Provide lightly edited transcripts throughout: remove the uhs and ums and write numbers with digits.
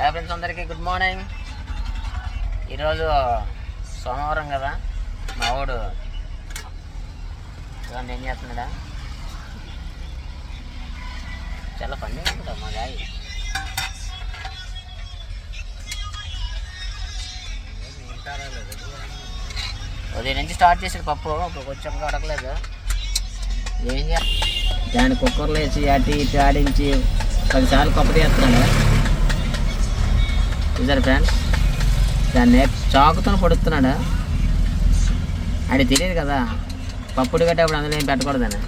Hi friends, అందరికీ good morning. ఈరోజు సోమవారం కదా, మా వాడు చూడండి ఏం చేస్తున్నాడా. చాలా ఫన్నీగా ఉంటుందా మా గాయ. ఉదయం నుంచి స్టార్ట్ చేసాడు పప్పు, ఇప్పుడు కొంచెం అడగలేదు. ఏం చేయాలి దాన్ని కుక్కర్లో వేసి అటు ఇటు ఆడించి 10 సార్లు పప్పు తీస్తున్నాడు. చూసారు ఫ్రెండ్స్, దాన్ని చాకుతో పొడుస్తున్నాడు. అది తెలియదు కదా పప్పు ఉడికేటప్పుడు అందులో ఏం పెట్టకూడదని.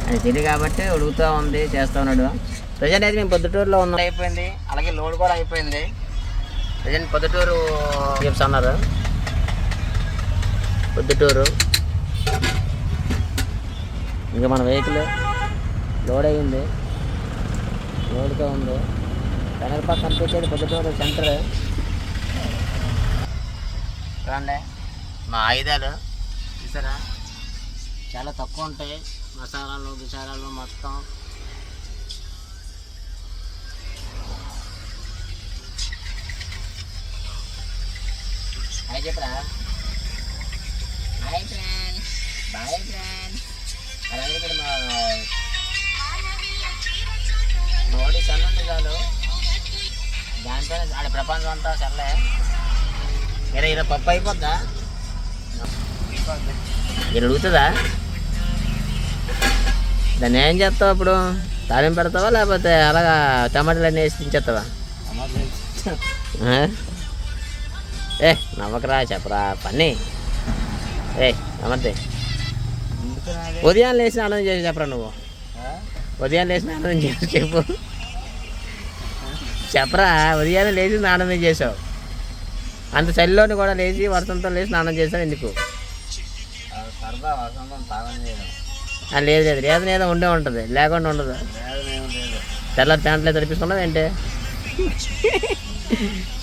అది తెలియదు కాబట్టి ఉడుకుతూ ఉంది, చేస్తూ ఉన్నాడు. ప్రజెంట్ అయితే మేము పొద్దుటూరులో ఉన్నాం, అయిపోయింది. అలాగే లోడ్ కూడా అయిపోయింది. ప్రజెంట్ పొద్దుటూరు చిప్స్ అన్నారు. పొద్దుటూరు ఇంకా మన వెహికల్ లోడ్ అయ్యింది, లోడ్గా ఉంది. వెనక పక్కన పెట్టేది పొద్దుటూరు సెంటర్. చూడండి మా ఆయుధాలు చూసారా, చాలా తక్కువ ఉంటాయి. మసాలాలు గిసాలాలు మొత్తం. హాయ్ చెప్పరా. Hi friends, bye friends. అలాగే ఇక్కడ మా ఓడి సన్ ఉంది చాలు, దాంతో ఆడ ప్రపంచం అంతా చల్లే. ఇలా పప్పు అయిపోద్దా, ఇలా ఉడుగుతుందా? దాన్ని ఏం చేస్తావు అప్పుడు? తాలింపు పెడతావా లేకపోతే అలాగా టమాటాలు అన్నీ వేసి తించేస్తావా? నమ్మకరా, చెప్పరా పని. నమ్మద్దే. ఉదయం లేచిన ఆనందం చేసి చెప్పరా నువ్వు. ఉదయం లేచిన ఆనందం చేసి చెప్పు, చెప్పరా. ఉదయాన్నే లేచి స్నానం చేసావు, అంత చలిలోని కూడా లేచి వర్షంతో లేచి స్నానం చేసావు ఎందుకు? లేదు లేదు రేదన ఏదో ఉండే ఉంటుంది, లేకుండా ఉండదు. తెల్లారి ప్యాంట్లో తడిపిస్తున్నావు ఏంటి?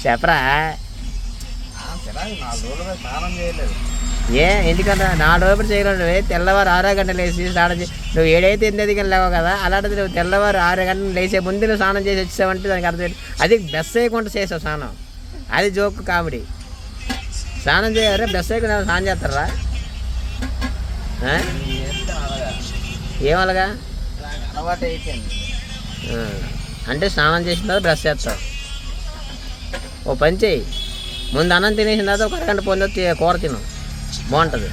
చెప్పరా. ఎందుకంటే 4 రోజులు చేయగలడు. తెల్లవారు 6 గంటలు లేచి స్నానం చేసి నువ్వు 7 8 గంటలు లేవు కదా, అలాంటిది నువ్వు తెల్లవారు 6 గంటలు లేచే ముందు నువ్వు స్నానం చేసి వచ్చావంటే దానికి అర్థం. అది బెస్ చేయకుండా చేసావు స్నానం, అది జోక్ కామెడీ. స్నానం చేయాలి, బెస్ చేయకుండా స్నానం చేస్తారా? ఏమలగా అలవాటు అయిపోయింది అంటే స్నానం చేసిన తర్వాత బ్రష్ చేస్తావు. ఓ పని చేయి, ముందు అన్నం తినేసిన తర్వాత ఒక అరగంట పొంది కూర తిను, బాగుంటుంది.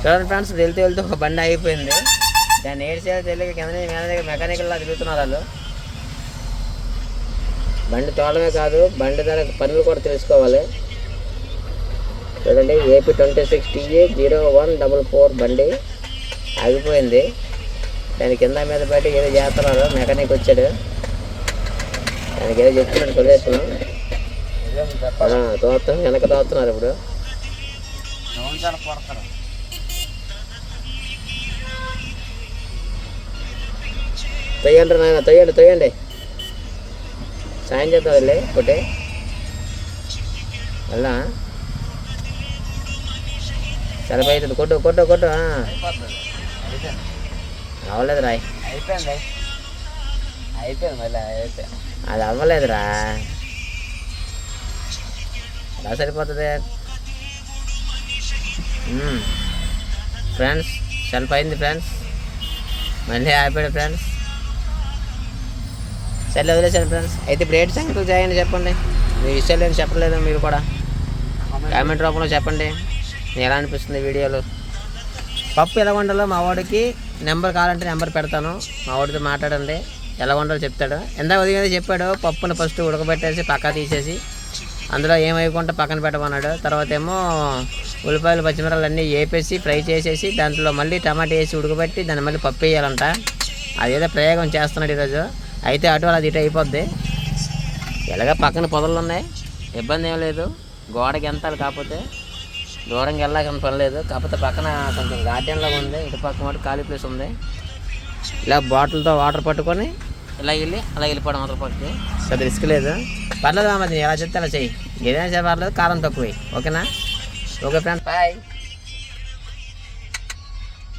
చూడండి ఫ్రెండ్స్, వెళ్తూ ఒక బండి అయిపోయింది. దాన్ని ఏడ్చేది తెలియక కింద మీద మెకానికల్లా తిరుగుతున్నారు వాళ్ళు. బండి తోలమే కాదు, బండి ధర పనులు కూడా తెలుసుకోవాలి. చూడండి AP 26TA0144 బండి ఆగిపోయింది. దాని కింద మీద బయట ఏదో చేస్తున్నారు, మెకానిక్ వచ్చాడు. దానికి ఏదో చెప్తున్నాడు సొల్యూషన్. తోస్తాం వెనక తోస్తున్నారు ఇప్పుడు. తొయ్యండి నాయన, తొయ్యండి. సాయం చేద్దాం వెళ్ళి ఒకటి అలా సరిపోయి అవుతుంది. కొట్టు అవ్వలేదు రాయ్, అయిపోయింది అది అవ్వలేదురా, ఎలా సరిపోతుంది ఫ్రెండ్స్? సెల్ఫ్ అయింది ఫ్రెండ్స్, మళ్ళీ అయిపోయాడు ఫ్రెండ్స్. సరే వదిలేసాను ఫ్రెండ్స్. అయితే ఇప్పుడు ఏంటి సంగతులు చేయండి చెప్పండి. మీ విషయాలు ఏం చెప్పలేదు మీరు కూడా, కామెంట్ రూపంలో చెప్పండి. నేను ఎలా అనిపిస్తుంది వీడియోలు. పప్పు ఎలా వండాలో మా వాడికి నెంబర్ కావాలంటే నెంబర్ పెడతాను, మా వాడితో మాట్లాడండి, ఎలా వండాలో చెప్తాడు. ఎంత ఉదయం చెప్పాడు, పప్పును ఫస్ట్ ఉడకబెట్టేసి పక్క తీసేసి అందులో ఏమైకుండా పక్కన పెట్టమన్నాడు. తర్వాత ఏమో ఉల్లిపాయలు పచ్చిమిరపకాయలు అన్నీ వేపేసి ఫ్రై చేసేసి దాంట్లో మళ్ళీ టమాటా వేసి ఉడకబెట్టి దాన్ని మళ్ళీ పప్పు వేయాలంట. అదేదో ప్రయోగం చేస్తున్నాడు ఈరోజు. అయితే అటు అలా ఇటు అయిపోద్ది. ఎలాగ పక్కన పొదలు ఉన్నాయి, ఇబ్బంది ఏం లేదు. గోడకి ఎంత కాకపోతే దూరంగా వెళ్ళాకని పని లేదు. కాకపోతే పక్కన కొంచెం గార్డెన్ లాగా ఉంది, ఇటు పక్క మాట ఖాళీ ప్లేస్ ఉంది. ఇలా బాటిల్తో వాటర్ పట్టుకొని ఇలా వెళ్ళిపోవడం వాటర్ పట్టుకి పెద్ద రిస్క్ లేదు. పర్లేదు, మధ్య ఎలా చెప్తే అలా చెయ్యి, ఏదైనా పర్లేదు, కారం తక్కువ. ఓకేనా? Okay friends, bye.